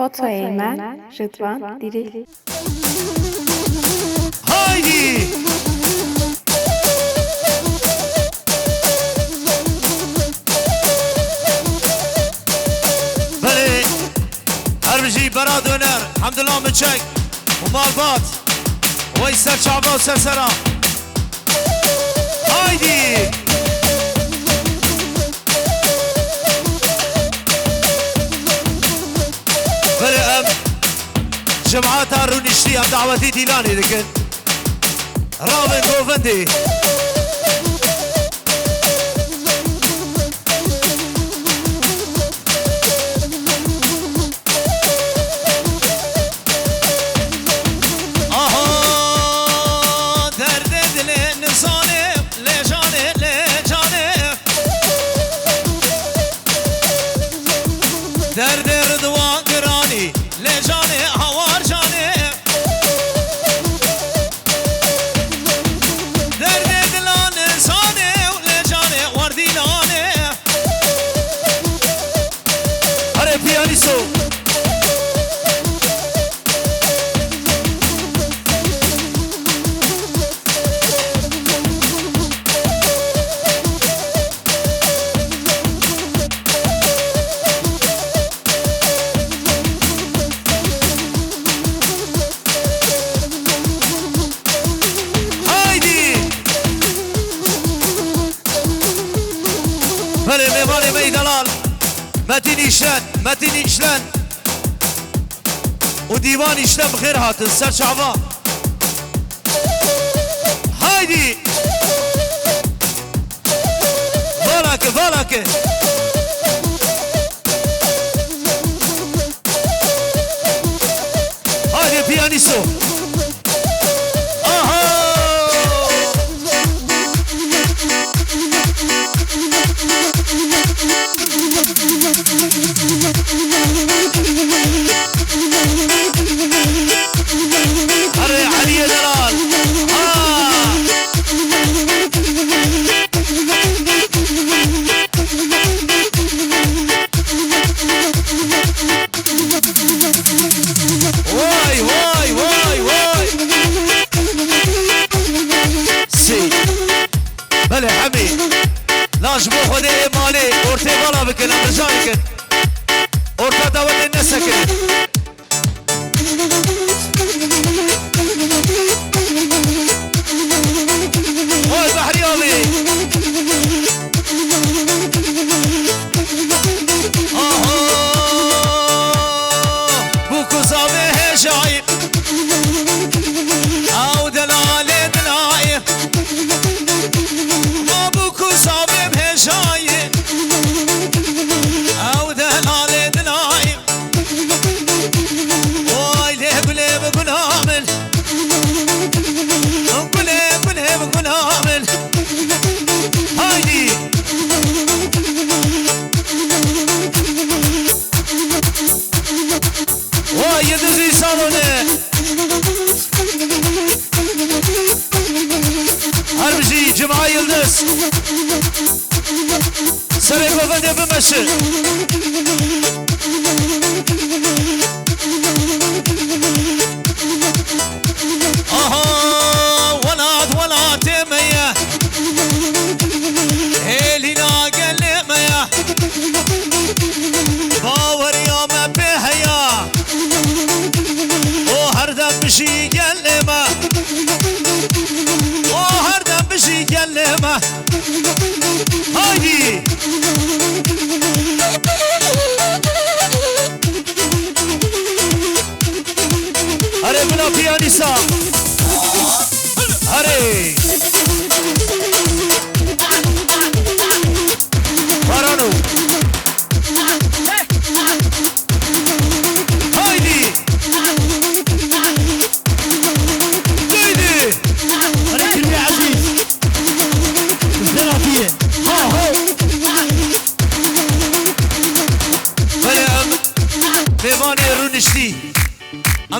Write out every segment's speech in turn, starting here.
فاطمه من رضوان دیری. هایدی بله هر بجی برا دونر حمدالله مچک و مالبات وی سر شعبا و سر سرا هایدی بله ام جمعات رونشتی ام دعوتی دیلانی لکن رابن گوفندی متين إشلان وديوان إشلان بخير هاتن سر شعبا هايدي فالاك هايدي بيانيسو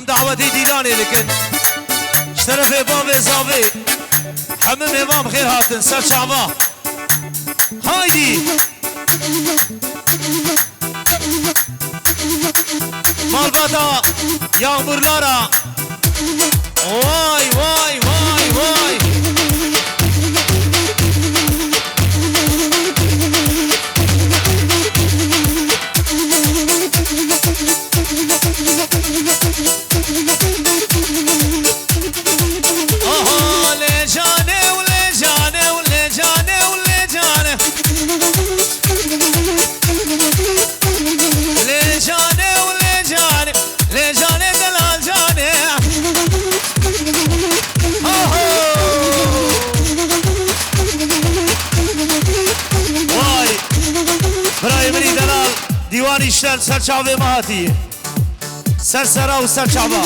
ام دعوتي ديلاني لكن اشترف باب زابي حمم امام خير هاتن سر شعبا هايدي Malbata yağmurlara. Vay vay vay vay. Aha le cane ule cane ule cane ule cane. Le cane ule cane le cane delal cane. Aha. Vay. برای منی دلال دیوانی شل سرچاوه ماهاتی سرسرا و سرچاوه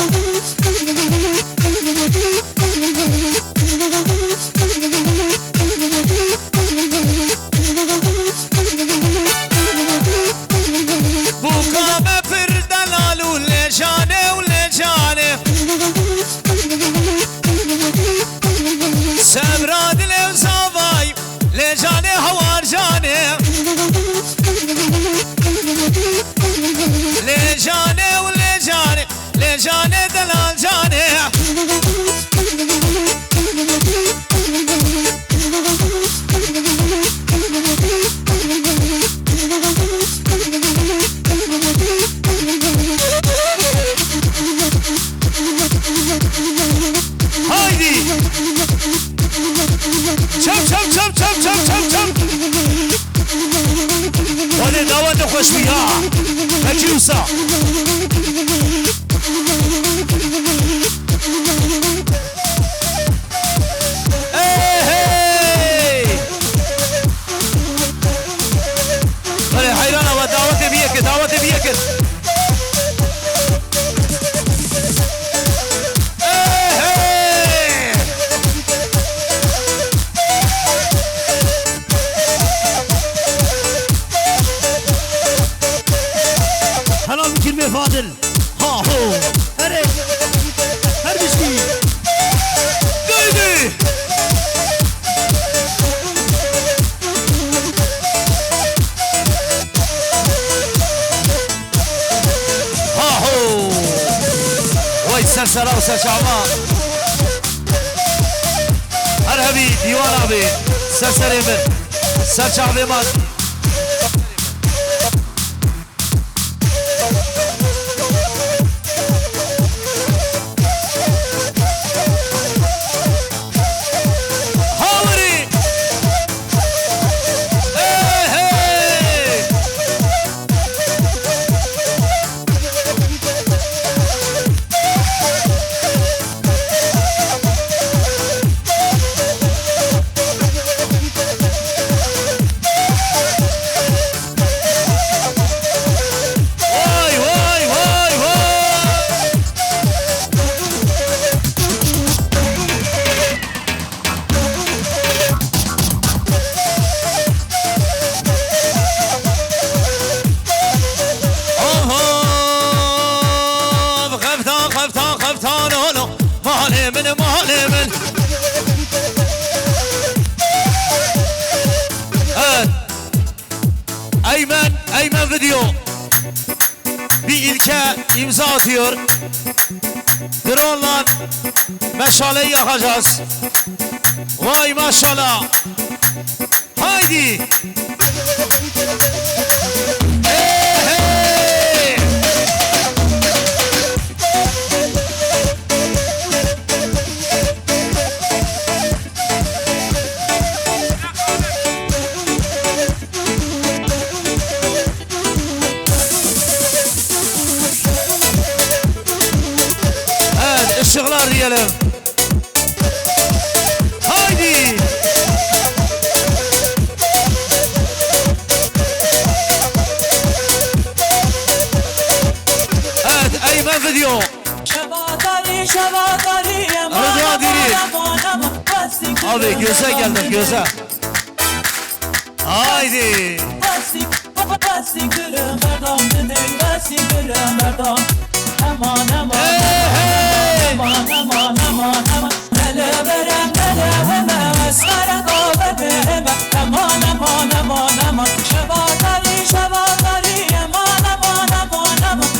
بوکامه پر دلالو لجانه و لجانه سمراد لوزاوای لجانه هوار جانه لجانه و لجانه لجانه دلال جانه haydi çap çap çap çap çap çap çap ولی دعوت خوشبی ها مجوسا ولی حیران و دعوت بیه دعوت بیه که فاضل ها هو هري هر بشكي قيدي ها هو وي سرسرة وسرشعبا هرهبي ديوان ابي سرسري من سرشعبي مات Eymen video bir ilke imza atıyor. Drone'la meşaleyi yakacağız. Vay maşallah. Haydi. Hey hey. Işıklar diyelim. Haydi. Evet, Eymen video. Rıdvan Diri. Abi göze geldim göze. Haydi. Hey hey. Aman aman aman aman hele verem hele heme esmere kavveme aman aman aman aman şevatari şevatari aman aman aman aman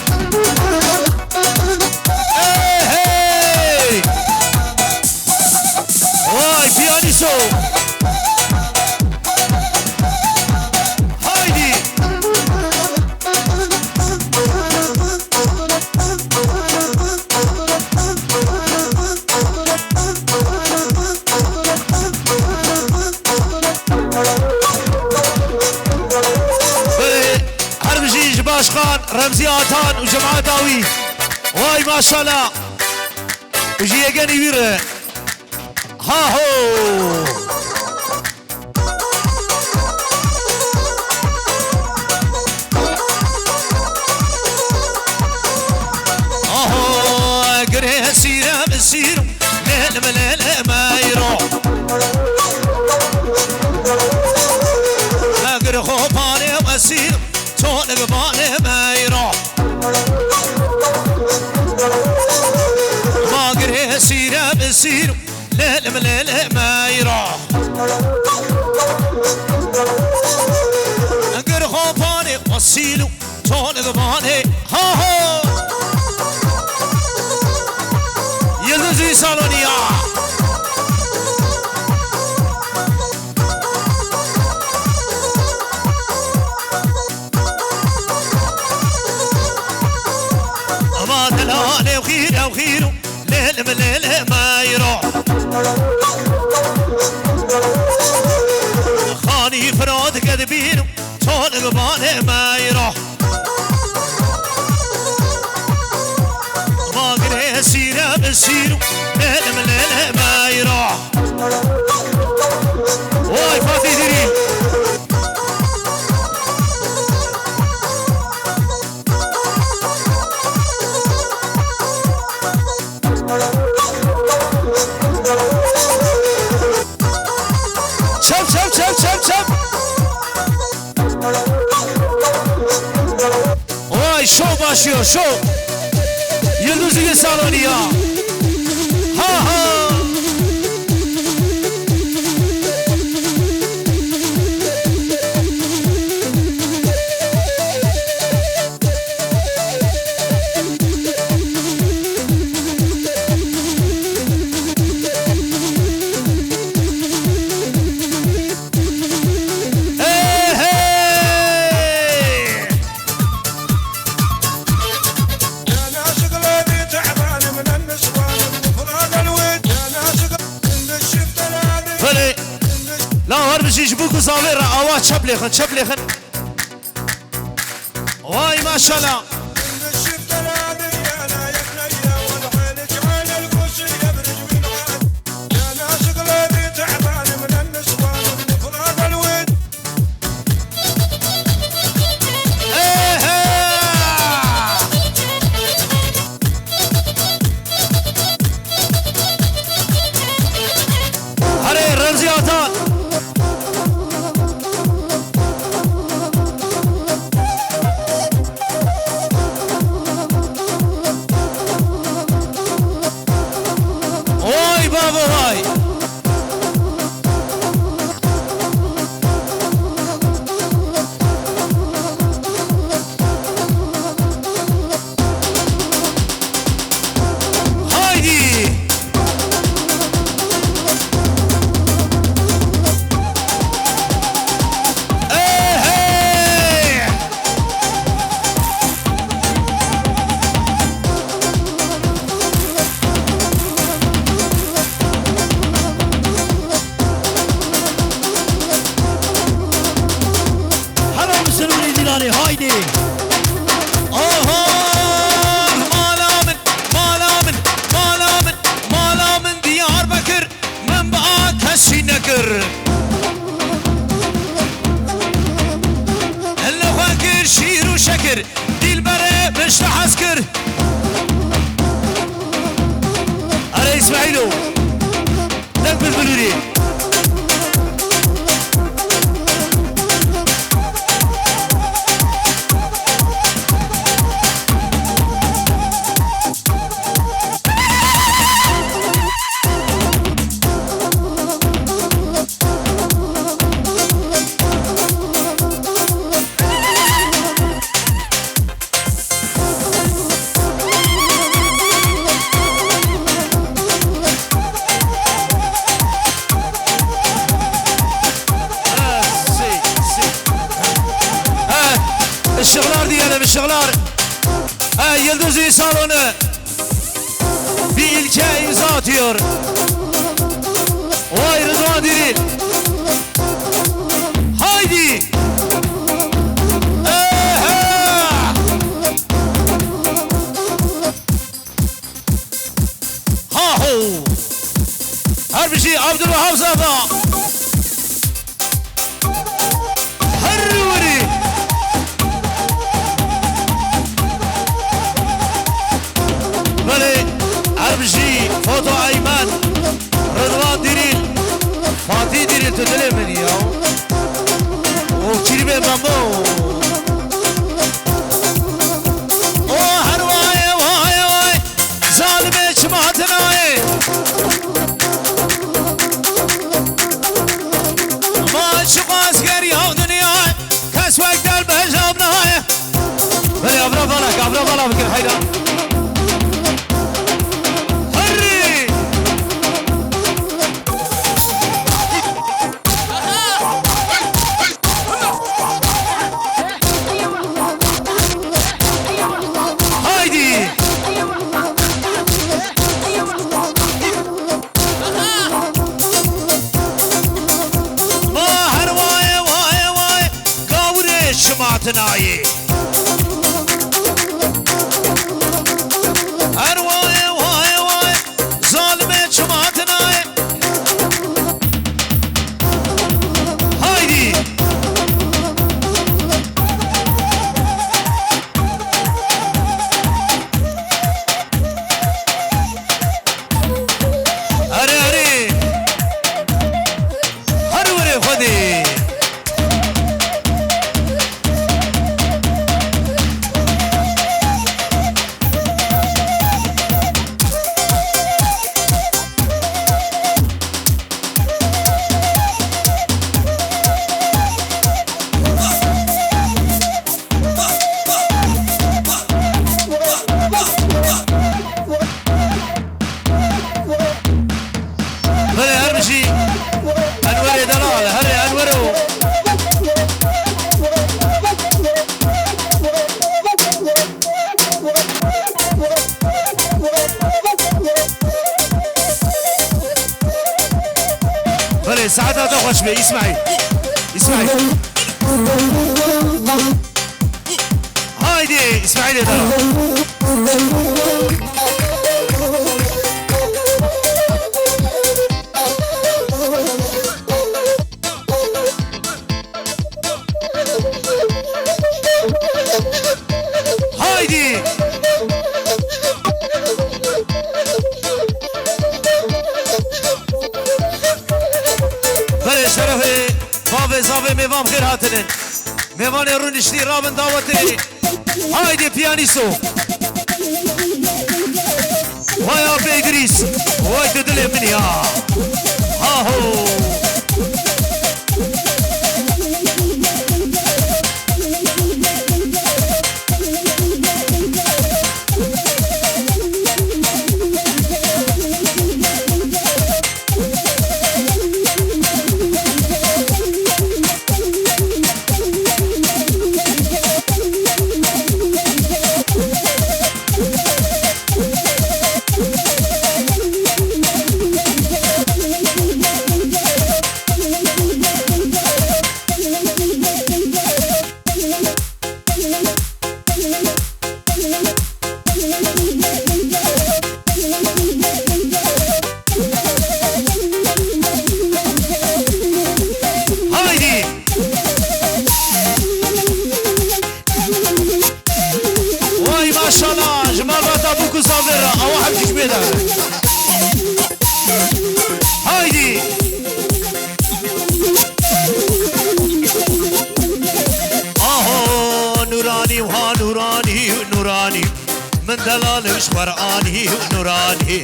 داوي واي ما شاء الله وجي يجاني بيره ها هو قريه سيرة بسيرو ليل بليل ما يروح قريه خوباني وسيرو طول قباني ما يروح ما قريه سيرة بسيرو ليل بليل ما يروح قريه خوباني وسيرو طول قباني ها ها يلدزي صالونيا ما دلاني وخير وخيرو ليل بليل ما يروح خاني فراد كذبينو طول قباني ما يروح ما قريه سيرة بسيرو ليل بليل ما يروح واي فاتي دري شب شب شب شب شب واي شو باشيو شو يلدوزي صالونيا ها ها يجيبوكوا زاوير اوات شبليخن شبليخن واي ما شاء الله هري رمزي عطان اسماعيلو دق بالبلوري الشغلار دياله بالشغلار يلدوزي salonu bir ilke imza atıyor. Vay Rıdvan Diril. Haydi. هرمشي عبد الوهاب صفا هروري بلي هرمشي فوتو ايمن رضوان ديريل فاتي ديريل تدلي من يوم وكيربي مامو سمعتناي ما شقاس غيري هاو دنياي كاس وقت البجابناي بلي ابرا بالك بكل حيران هري هايدي سمعتناي أرواي واي واي ظالمة سمعتناي هايدي أري هروري خدي ساعتها تخش بي اسمعي هايدي اسمعي لي ترى هايدي شرفي بابي زافي ميفام غير هاتنن ميفان يرون اشتي رابن دعوتي هايدي بيانيسو ويا ابي ادريس وي تدلي مني هاهو هايدي نوراني وها نوراني من دلالش قرآني نوراني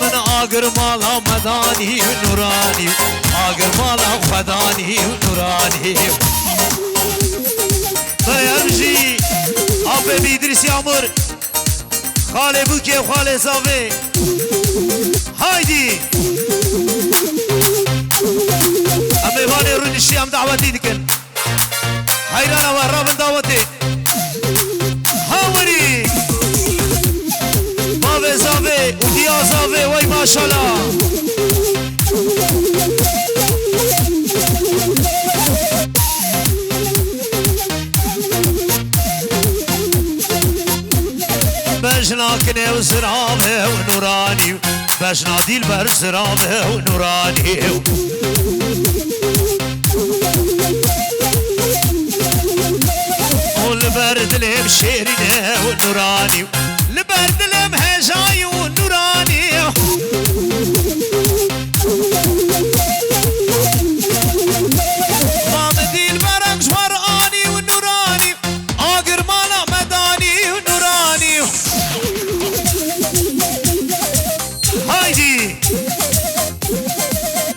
من آقر مالا مداني نوراني آقر مالا خداني نوراني طيرجي أبي بيدرس يامر خالي بوكي وخالي صافي هايدي أمي فاني رونشي أم دعوتي دكن حيرانا ورابن دعوتي هاوري بابي صافي وديا صافي وي ما شاء الله بجنا كني وزرابه ونوراني بجنا ديل بر زرابه ونوراني والبرد لهم شيرينه ونوراني البرد لهم هجاي ونوراني مامدي البرق جوراني ونوراني آقر مالا مداني ونوراني هايدي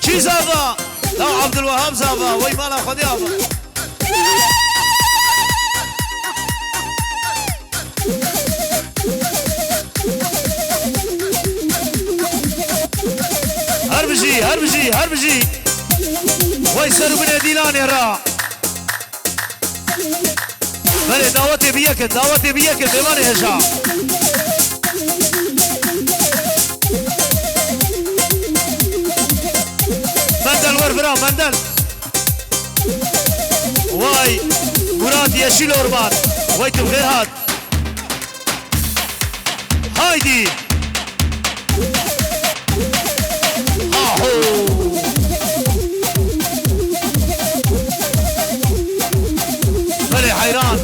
شي زابا لا عبد الوهاب زابا وي مالا خذ يابا هربجي ويسر من ديلاني را بله دعوتي بيك ديواني هجا مندل ورفرا مندل واي مراد يشيل اوربان واي تبغير هاد هايدي بلي حيران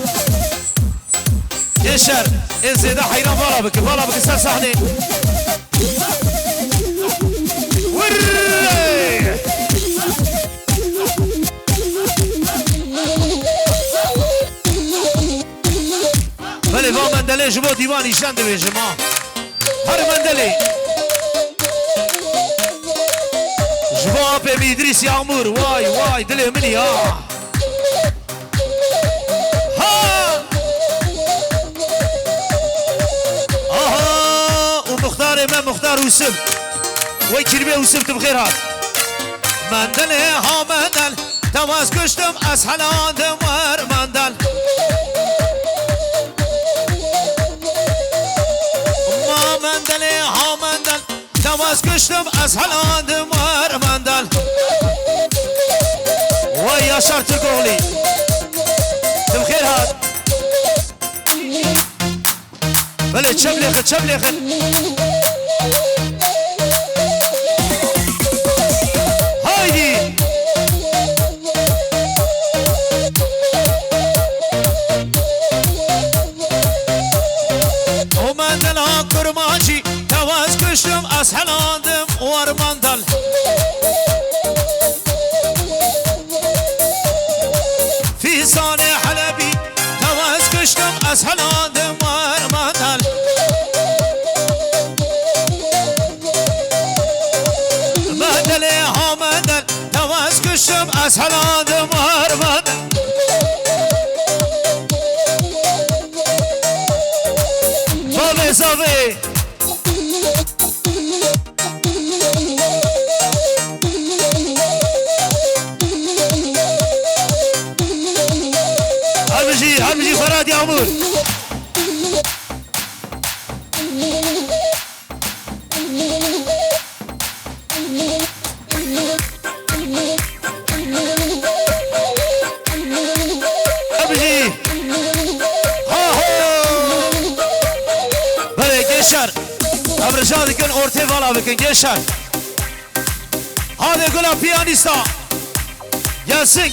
يشر الزيدة حيران بالا بك استاذ صحني بلي با مندلي جبو ديواني شان دوي جماعة هر مندلي جواب ميدريس يا عمور واي دلي مني ها ومختار ما مختار وسم وي كلمة وسم بخير هاد مندل ها مندل تواز كشتم اسحلان دمر مندل ما مندل ها مندل تواز كشتم اسحلان دمر مندل وي يا شرط قولي بخير هاد بله تشبليخن هايدي ومندل ها كرمانشي تواز كشتم اسحلاندم ورمندل في صانع حلبي تواز كشتم اسحلاندم ورمندل مندل ها مندل تواز كشتم اسحلاندم ورمندل صافي هربجي فراد يا عمور هربجي جيشر ابرشاد كن اورتي فالا بكن جيشر هذا يقولها بيانيستا ياسين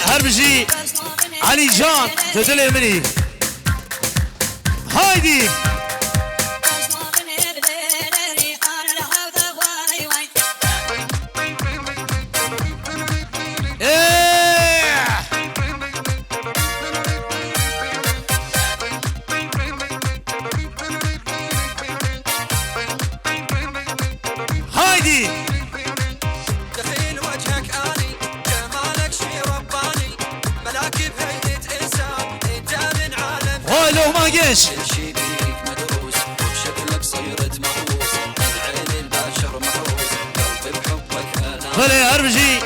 هربجي علي جان تدلي مني هايدي هايدي دخيل وجهك اني جمالك شي رباني ملاكب هيئة انسان انت من عالم هاي لو ما جيش شي بيك مدروس وبشكلك صيرت مهووس عين البشر محروس قلبي بحبك انا بله هربجي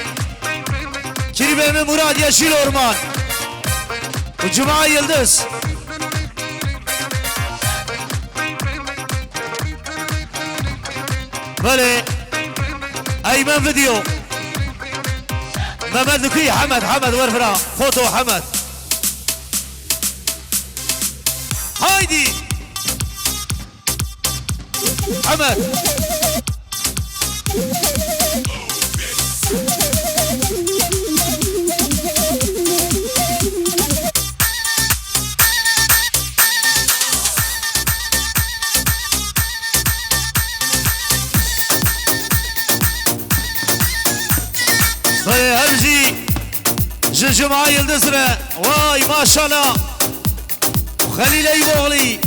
كريبه من مراد يشيل أورمان وجماعة يلدس بله أيمن فيديو محمد لكي حمد ورفرا فوتو حمد هايدي حمد بله هرجي جماعة يلدزنا واي ما شاء الله خليل ايبوغلي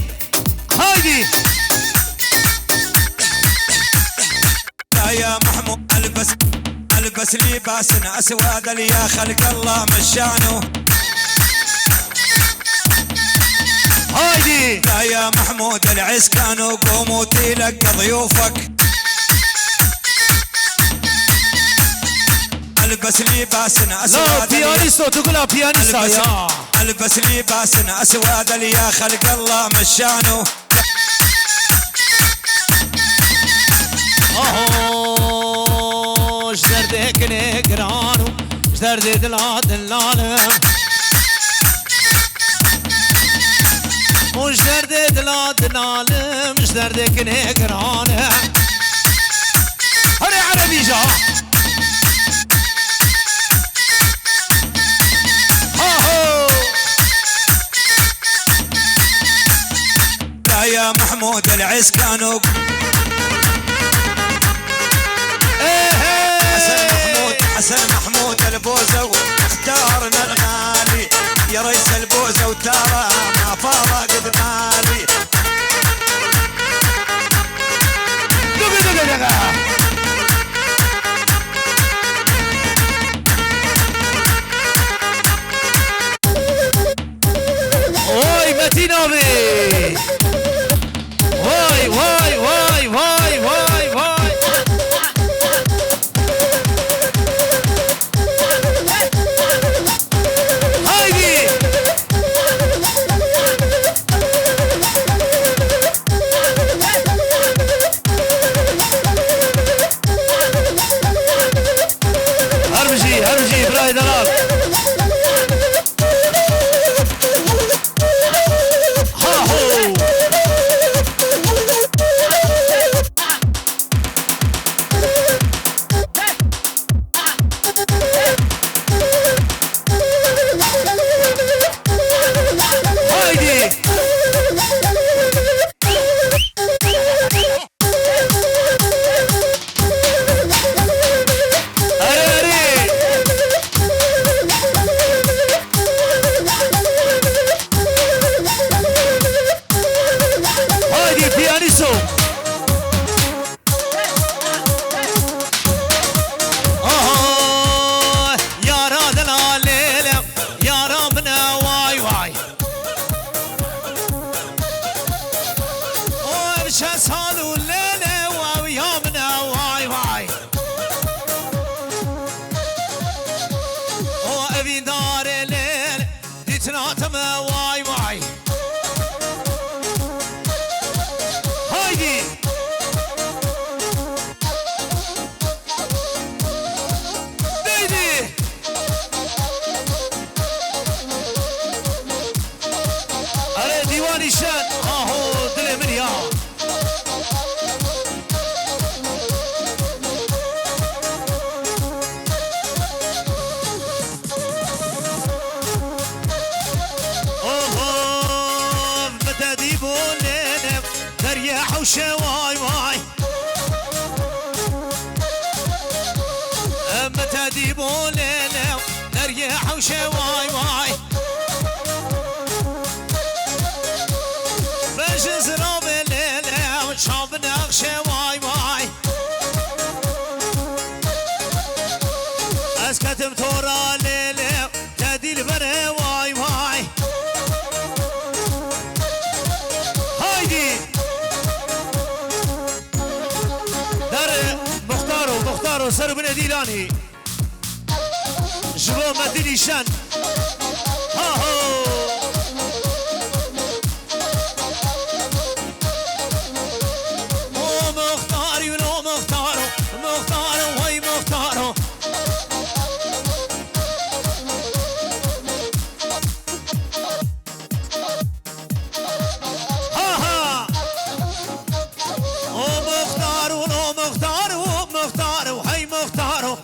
هايدي يا محمود البس لباس اسود يا خلق الله مشانه هايدي يا محمود العسكان وقوموا تلقى ضيوفك البس لباس اسود لا بيانيستو تقولها بيانيستا يا البس لباس اسود يا خلق الله مشانه اهو جدردك نقرانو جدرد دلاد العالم وجدرد دلاد العالم جدردك نقرانو هري عربي جا يا محمود العسكان حسن محمود البوزة اختارنا الغالي يا ريس البوزة وترى ما فارق دمالي اوي متينوبي واي واي واي واي واي واي هايدي هرمجي براي دلال وشواي واي متى ديبوا ليلة نريح وشواي واي بجزروا بالليلة وشابنا شواي واي اسكتم تورا ليلة تدي البري واي واي وصر بن ديلاني جبو مدني شن ها هو مختاري ولو مختارو مختارو وي مختارو ها ها مختارو ولو مختارو مختارو هي مختارو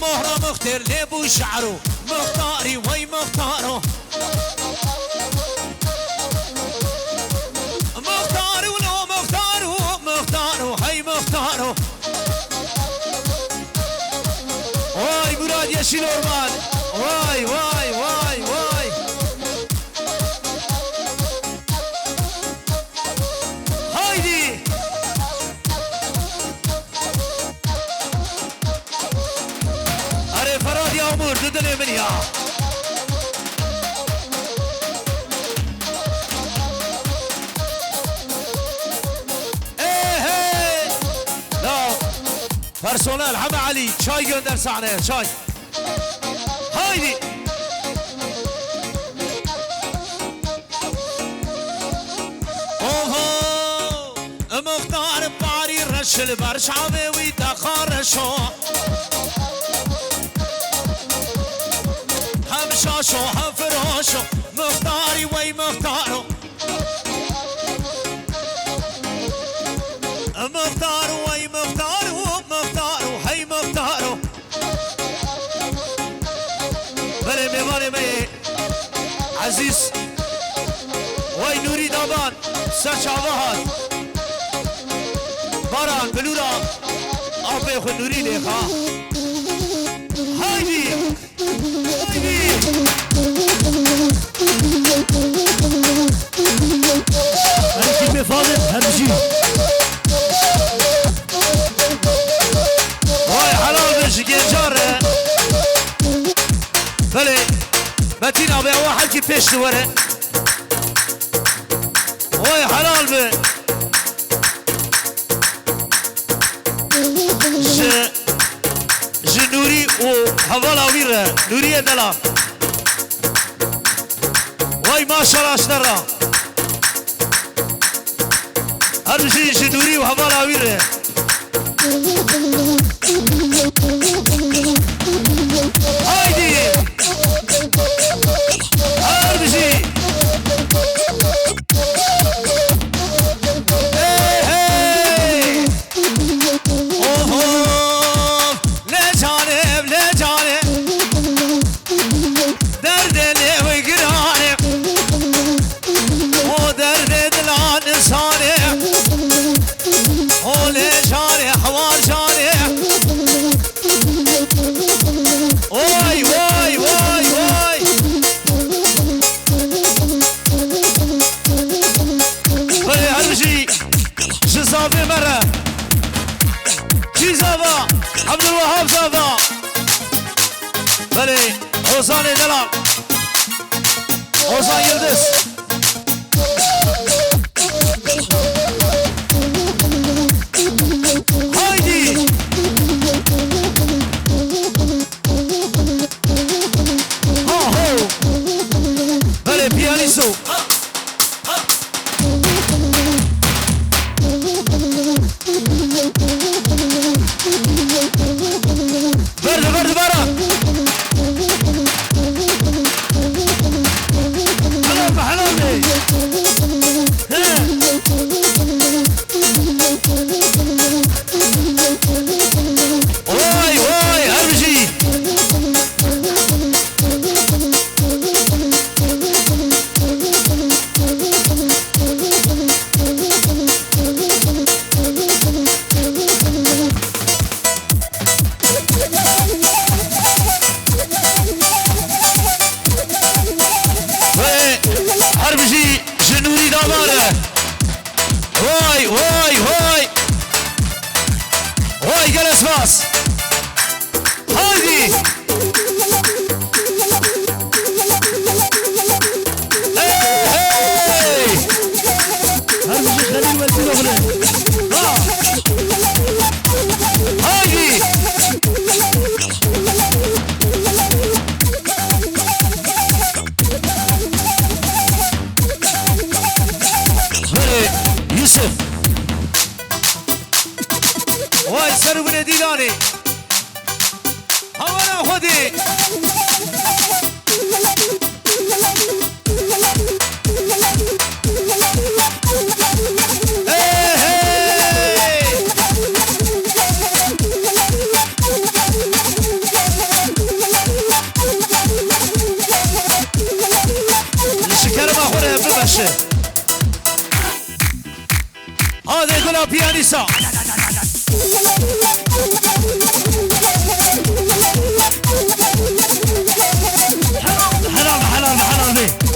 مهرة مختار ليبو شعرو مختاري وي مختارو مختارو لو مختارو مختارو هي مختارو واي مراد يا شي نورمال واي واي واي واي هايدي أري فراد يا أمور ضدني منيا ايه هي لا بيرسونال حما علي شاي gönder sahneye شاي هايدي اوه مختار باري رشل برشامي ويتخارشو هم شاشو هم فراشو مختاري وي مختارو مختارو وي مختارو مختارو هي مختارو بله میوان می عزیز وی نوری دابان سرچ آواهات باران بلورا آبه خود نوری لیخا هایدی هایدی هرکی بفاضل همجی وای حلال بشی گنجاره بله بتينا بيا واحد كي فيش ورا وي حلال به نوري وحوالا ويرا نوري دلا وي ما شاء الله اشترى هرجي نوري وحوالا ويرا هايدي هرجي عبد الوهاب زادا بله حسان دلال حسان يلدز هايدي ها هو بله بيانيسو برد برا حلال حلال واي واي هرجي هربجي جنوري دامانه واي واي واي واي جلس باس هايدي هربجي خليل والدين اغنى حسن دیلانی هوانا خودی هذا يقولها بيانيسا حلال بيه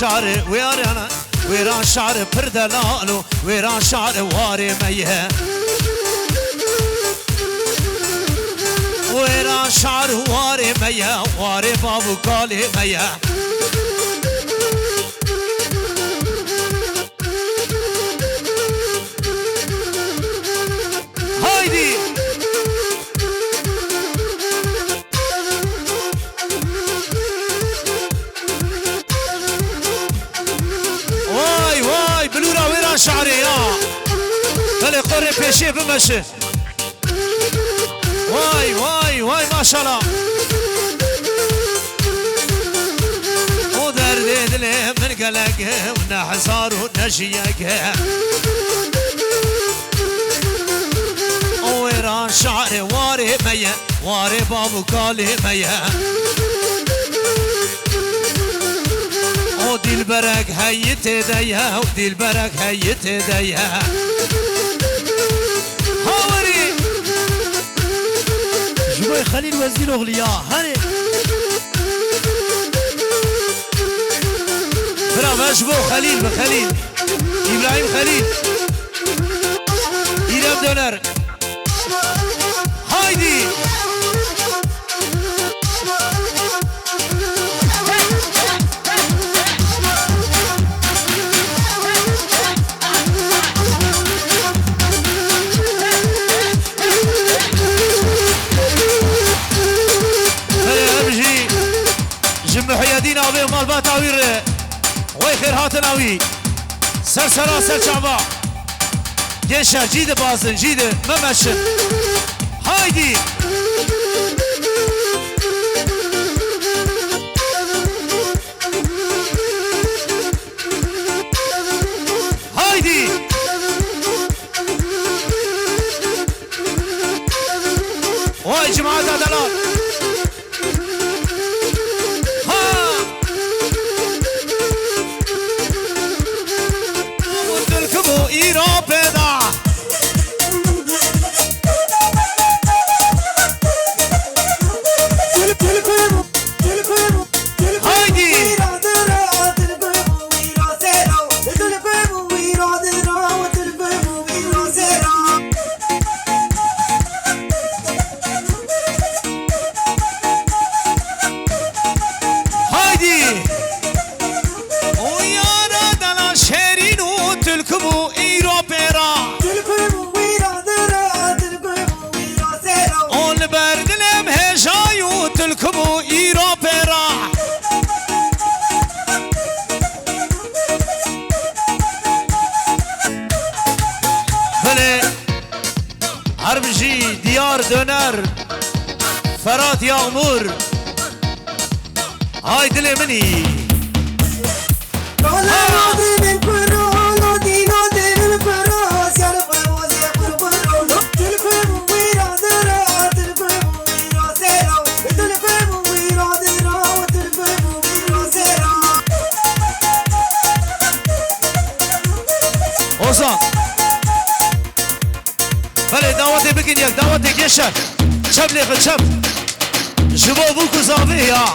شعر ويرانا ويران شعر بردلانو ويران شعر واري ميه ويران شعر واري ميه واري بابو قالي ميه هايدي شعري يا بلي قري بيشي بمشي واي واي واي ما شاء الله ودردي دلي من قلق ونحزار ونجيق ويران شعري واري مية واري بابو قالي مية ودي البرق هيت ايديها ودي البرق هيت ايديها هاوري جوي خليل وزير اغلياء هاني برافو اشبو خليل بخليل ابراهيم خليل ايرام دونر هايدي محيدين أبي مالبات عوير ويخير هاتن عوي سرسرا سرشعبا جيشا جيد بازن جيد ممشن هايدي هايدي واي جماعة دلال هربجي ديار دونر فرات يغمور هاي دلي مني geçer. Çöp lekı çöp. Jibo bu kuzavi ya.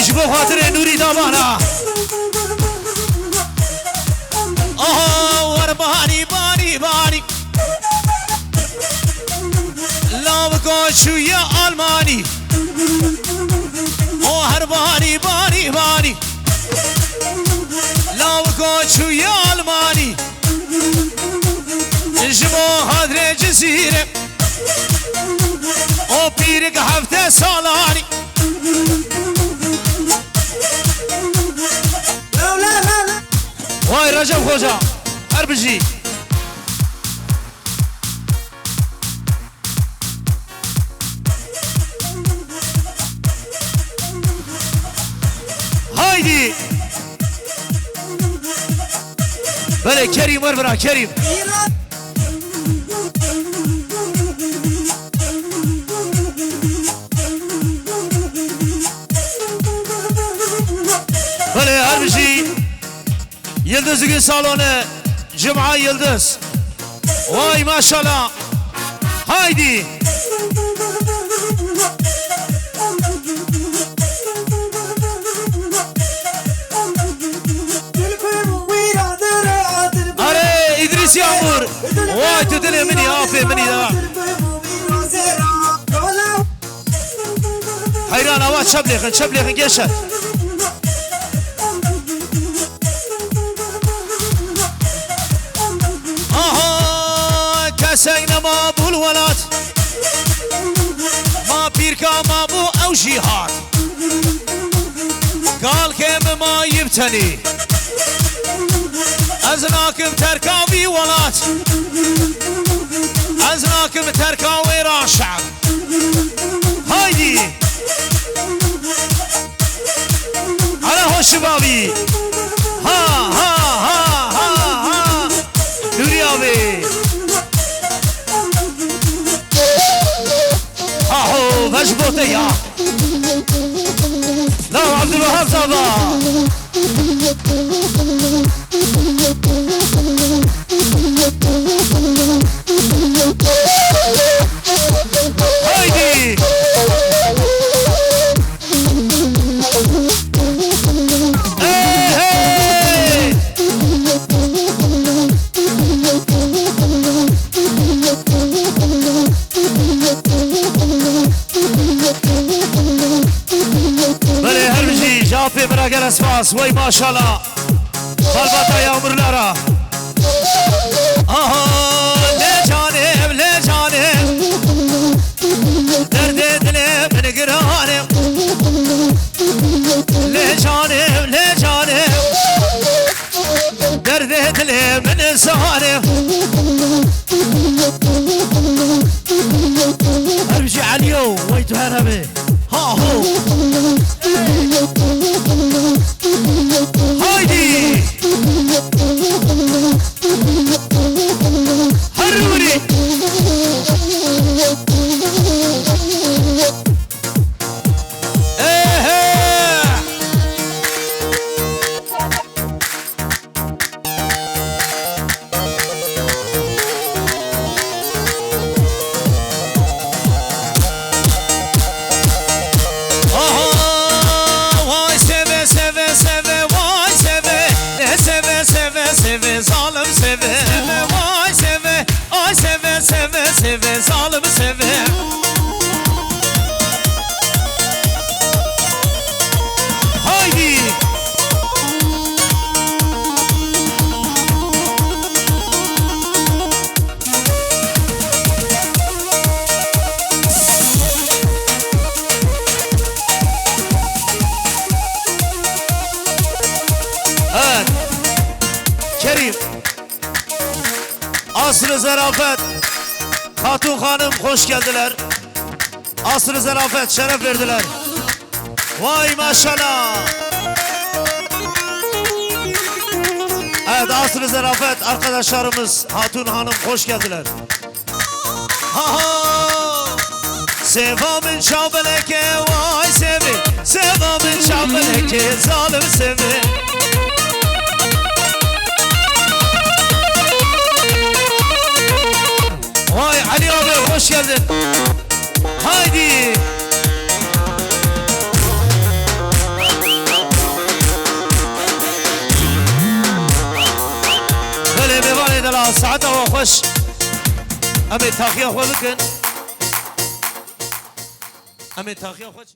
Jibo خاطر نوری دامانا آها ور بانی بانی بانی لام گوشوی آلمانی او هر بانی بانی بانی لام گوشوی آلمانی جبو خاطر جزیره او پیرک هفته سالانی وای رجب خوجا اربجی هایدی بله کریم ور برا کریم بله اربجی Yıldız gün salonu Cuma Yıldız. Vay maşallah. Haydi. Are İdris Yağmur. Vay tütüle mini aferin mini da. Hayran hava çöplekin geçer. سينا ما بو الولاد ما بيركا ما بو او جهاد قال كيم ما يبتني ازناكم تركاوي ولاد ازناكم تركاوي راشع هايدي على هو شبابي ها ها ها ها ها دوريابي مجبوطة يا لا عبد الوهاب صبا هايدي جافي براقر اسفاس وي ما شاء الله خلبطة يا مرلارا لي جانب لي جانب درد دلي من قرانب لي جانب لي جانب درد دلي من سهانب ارجع عليو ويتو هربي ها هو هايدي هروري Zalim seve, vay seve, ay seve, seve, seve, zalim seve. Haydi. Evet. Kerim. Asr-ı Zarafet Hatun Hanım hoş geldiler. Asr-ı Zarafet şeref verdiler. Vay maşallah. Evet, asr-ı zarafet arkadaşlarımız Hatun Hanım hoş geldiler. Ha ha. Sevamın şabeleke vay sevi, sevamın şabeleke zalim sevi. Vay Ali abi hoş geldin. Haydi. Böyle bir var edela saate ve hoş. Abi takiye hoş bakın. Abi takiye hoş.